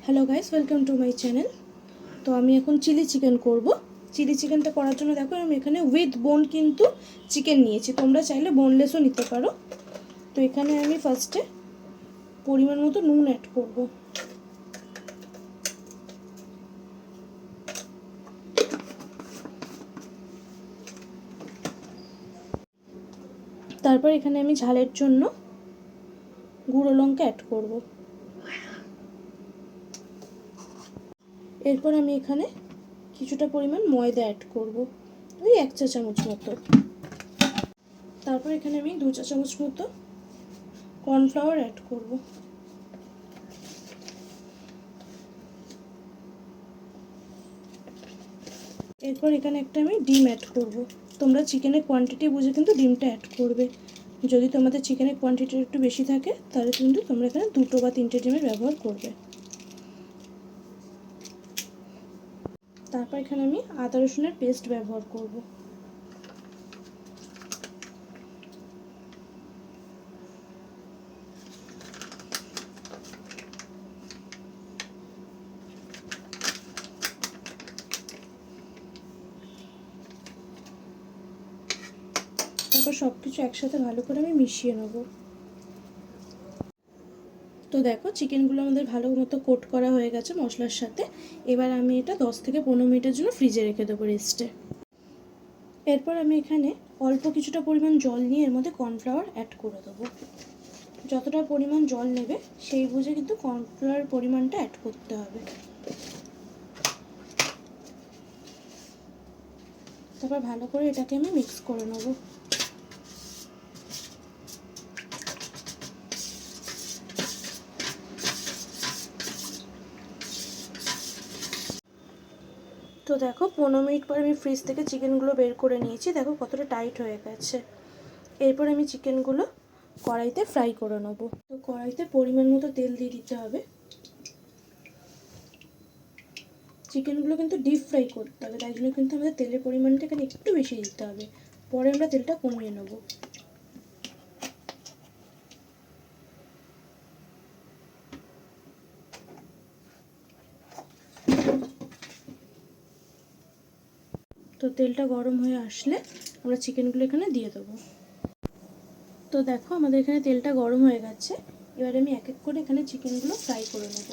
Hello guys, welcome to my channel. तो आमी एखन चिली चिकेन करब। चिली चिकेनटा करार जोन्नो देखो आमी एखाने उइथ बोन किन्तु चिकेन नियेछि, तोमरा चाइले बोनलेसও निते पारो। तो एखाने आमी फार्स्टे परिमाण मतो नुन ऐड करब। तारपर एखाने आमी झालेर जोन्नो गुঁড়ো लंका ऐड करब। एरपर आमी एखाने किछुटा परिमाण मयदा ऐड करब, ओई 1 चा चामच मतो। तारपर एखाने आमी 2 चा चामच मतो कर्नफ्लावर ऐड करब। एरपर एखाने एकटा आमी डिम ऐड करब। तोमरा चिकेनेर क्वान्टिटी बुझे किन्तु डिमटा ऐड करबे। যদি তোমাদের চিকেনের কোয়ান্টিটি একটু বেশি থাকে তাহলে কিন্তু তোমরা এখানে 2টো বা 3টে ডিমের ব্যবহার করবে। তারপর এখানে আমি আদা রসুনের পেস্ট ব্যবহার করব। তারপর সবকিছু একসাথে ভালো করে আমি মিশিয়ে নেব। তো দেখো চিকেনগুলো আমাদের ভালো মতো কোট করা হয়ে গেছে মশলার সাথে। এবার আমি এটা 10 থেকে 15 মিনিটের জন্য ফ্রিজে রেখে দেবো রেস্টে। এরপর আমি এখানে অল্প কিছুটা পরিমাণ জল নিয়ে এর মধ্যে কর্নফ্লাওয়ার অ্যাড করে দেবো। যতটা পরিমাণ জল নেবে সেই বুঝে কিন্তু কর্নফ্লাওয়ার পরিমাণটা অ্যাড করতে হবে। তারপর ভালো করে এটাকে আমি মিক্স করে নেব। তো দেখো 15 মিনিট পর আমি ফ্রিজ থেকে চিকেনগুলো বের করে নিয়েছি। দেখো কতটা টাইট হয়ে গেছে। এরপর আমি চিকেনগুলো কড়াইতে ফ্রাই করে নেব। তো কড়াইতে পরিমাণ মতো তেল দিয়ে দিতে হবে। চিকেনগুলো কিন্তু ডিপ ফ্রাই করতে হবে, তাই জন্য কিন্তু আমাদের তেলের পরিমাণটা এখানে একটু বেশি দিতে হবে। পরে আমরা তেলটা কমিয়ে নেব। তো তেলটা গরম হয়ে আসলে আমরা চিকেনগুলো এখানে দিয়ে দেবো। তো দেখো আমাদের এখানে তেলটা গরম হয়ে গেছে। এবার আমি এক এক করে এখানে চিকেনগুলো ফ্রাই করে নেব।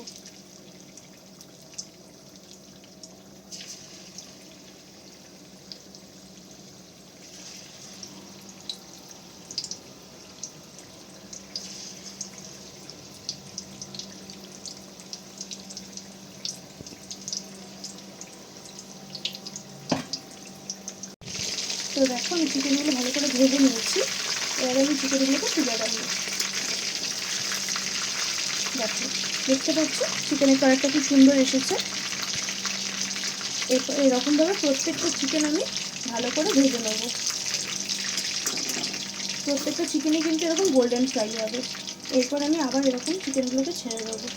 তো দেখো আমি চিকেনগুলো ভালো করে ভেজে নিয়েছি। এবার আমি চিকেনগুলোকে তুলে দেবো। দেখো দেখতে পাচ্ছ চিকেনের কালারটা খুব সুন্দর এসেছে। এরপর এরকমভাবে প্রত্যেকটা চিকেন আমি ভালো করে ভেজে নেব। প্রত্যেকটা চিকেনই কিন্তু এরকম গোল্ডেন ফ্রাই হবে। এরপর আমি আবার এরকম চিকেনগুলোকে ছেড়ে দেবো।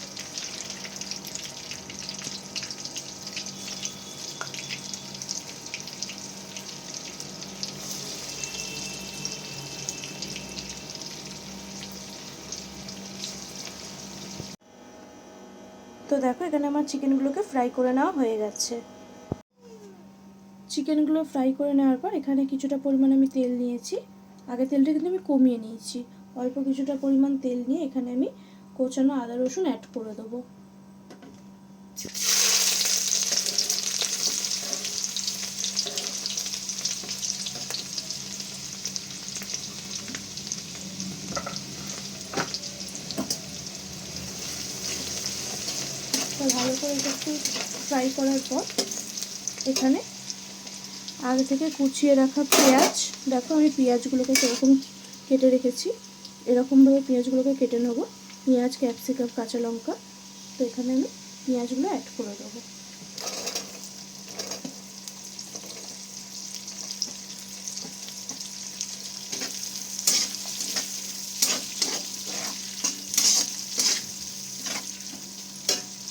তো দেখো এখানে আমার চিকেনগুলোকে ফ্রাই করে নেওয়া হয়ে গেছে। চিকেনগুলো ফ্রাই করে নেওয়ার পর এখানে কিছুটা পরিমাণ আমি তেল নিয়েছি। আগে তেলটা কিন্তু আমি কমিয়ে নিয়েছি। অল্প কিছুটা পরিমাণ তেল নিয়ে এখানে আমি কোচানো আদা রসুন অ্যাড করে দেবো। ভালো করে এটা একটু ফ্রাই করার পর এখানে আগে থেকে কুচিয়ে রাখা পেঁয়াজ, দেখো আমি পেঁয়াজগুলোকে সেরকম কেটে রেখেছি। এরকমভাবে পেঁয়াজগুলোকে কেটে নেব। পেঁয়াজ, ক্যাপসিকাম, কাঁচা লঙ্কা। তো এখানে আমি পেঁয়াজগুলো অ্যাড করে দেবো।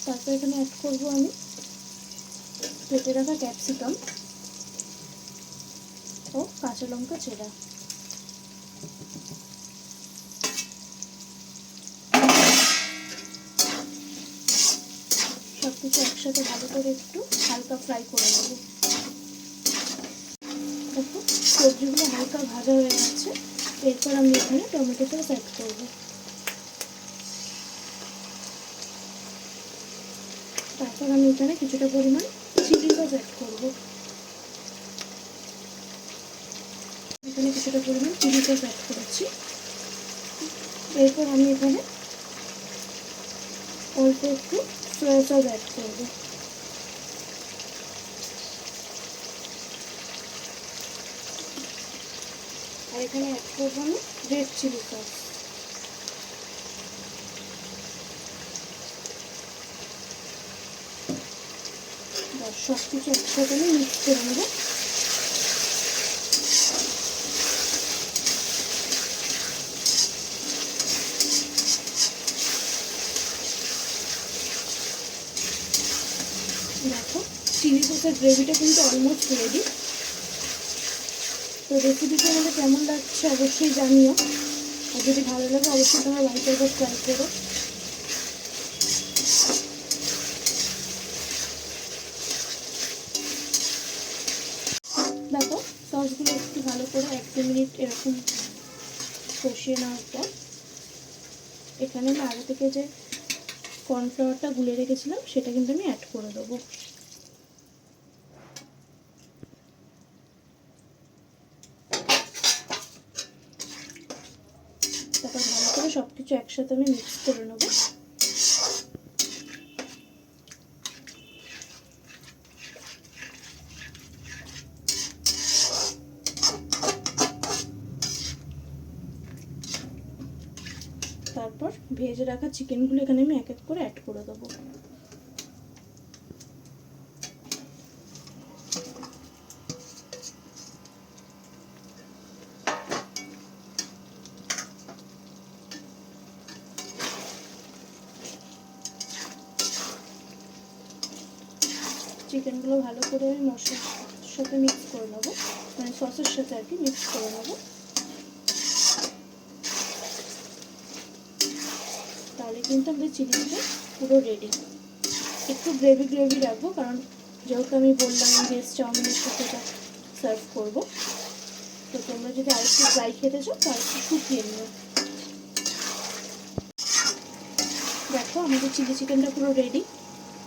তারপর এখানে অ্যাড করবো আমি কেটে রাখা ক্যাপসিকাম ও কাঁচা লঙ্কা চেরা। সব কিছু একসাথে ভালো করে একটু হালকা ফ্রাই করে নেব। দেখো সবজিগুলো হালকা ভাজা হয়ে গেছে। এরপর আমি এখানে টমেটো সস অ্যাড করব। তারপর আমি এখানে কিছুটা পরিমাণ চিলি সস অ্যাড করব। এখানে কিছুটা পরিমাণ চিলি সস অ্যাড করেছি। এরপর আমি এখানে অল্প একটু সয়া সস অ্যাড করব। আর এখানে অ্যাড করবো আমি রেড চিলি সস। সব কিছু একসাথে আমি মিক্স করে নেব। দেখো চিলি সসের গ্রেভিটা কিন্তু অলমোস্ট রেডি। তো রেসিপিটা আমাদের কেমন লাগছে অবশ্যই জানিও, আর যদি ভালো লাগে অবশ্যই তোমরা বাড়িতে একবার ট্রাই করো। দেখো সসগুলো একটু ভালো করে 1-2 মিনিট এরকম কষিয়ে নেওয়ার পর এখানে আমি আগে থেকে যে কর্নফ্লাওয়ারটা গুলে রেখেছিলাম সেটা কিন্তু আমি অ্যাড করে দেবো। তারপর ভালো করে সব কিছু একসাথে আমি মিক্স করে নেব। তারপর ভেজে রাখা চিকেনগুলো এখানে আমি এক এক করে অ্যাড করে দেবো। চিকেনগুলো ভালো করে আমি মশলার সাথে মিক্স করে নেবো, মানে সসের সাথে আর কি মিক্স করে নেবো। তাহলে কিন্তু আমাদের চিলি চিকেন পুরো রেডি। একটু গ্রেভি গ্রেভি রাখবো, কারণ যেহেতু আমি বললাম ভেজ চাউমিনের সাথে এটা সার্ভ করবো। তো তোমরা যদি আরেকটু ড্রাই খেতে চাও তাহলে একটু শুকিয়ে নিও। দেখো আমাদের চিলি চিকেনটা পুরো রেডি।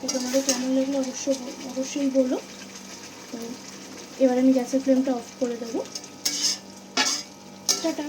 তো তোমাদের কেমন লাগলো অবশ্যই বলো। তো এবার আমি গ্যাসের ফ্লেমটা অফ করে দেবো। টাটা।